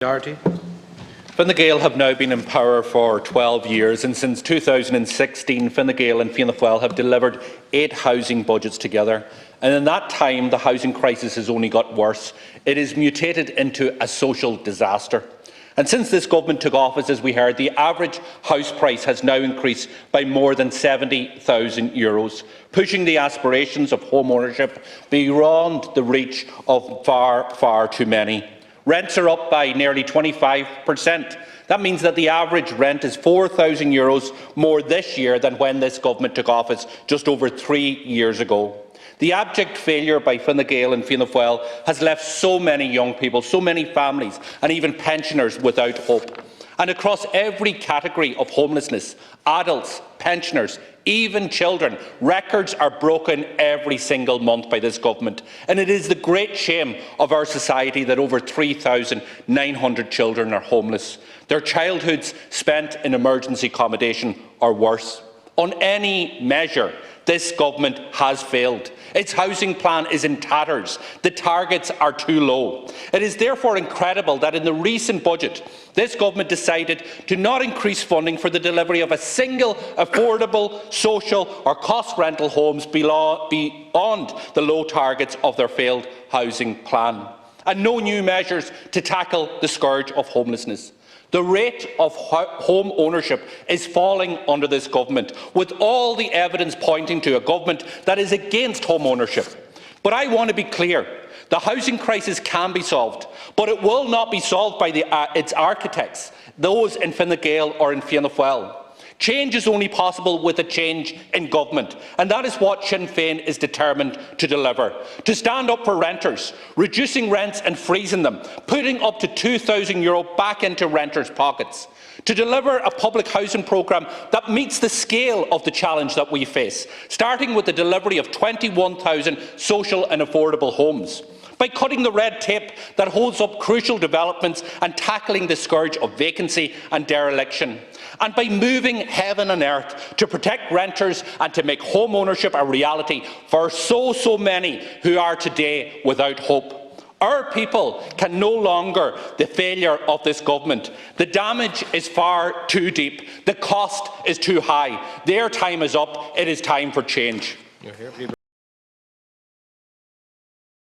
Doherty. Fine Gael have now been in power for 12 years, and since 2016, Fine Gael and Fianna Fáil have delivered 8 housing budgets together. And in that time, the housing crisis has only got worse. It has mutated into a social disaster. And since this government took office, as we heard, the average house price has now increased by more than €70,000, pushing the aspirations of home ownership beyond the reach of far, far too many. Rents are up by nearly 25%. That means that the average rent is €4,000 more this year than when this government took office just over 3 years ago. The abject failure by Fine Gael and Fianna Fáil has left so many young people, so many families and even pensioners without hope. And across every category of homelessness, adults, pensioners, even children, records are broken every single month by this government. And it is the great shame of our society that over 3,900 children are homeless, their childhoods spent in emergency accommodation or worse. On any measure, this government has failed. Its housing plan is in tatters. The targets are too low. It is therefore incredible that in the recent budget, this government decided to not increase funding for the delivery of a single affordable, social or cost rental homes beyond the low targets of their failed housing plan, and no new measures to tackle the scourge of homelessness. The rate of home ownership is falling under this government, with all the evidence pointing to a government that is against home ownership. But I want to be clear. The housing crisis can be solved, but it will not be solved by its architects, those in Fine Gael or in Fianna Fáil. Change is only possible with a change in government, and that is what Sinn Féin is determined to deliver. To stand up for renters, reducing rents and freezing them, putting up to €2,000 back into renters' pockets. To deliver a public housing programme that meets the scale of the challenge that we face, starting with the delivery of 21,000 social and affordable homes. By cutting the red tape that holds up crucial developments and tackling the scourge of vacancy and dereliction. And by moving heaven and earth to protect renters and to make home ownership a reality for so many who are today without hope. Our people can no longer the failure of this government. The damage is far too deep. The cost is too high. Their time is up. It is time for change.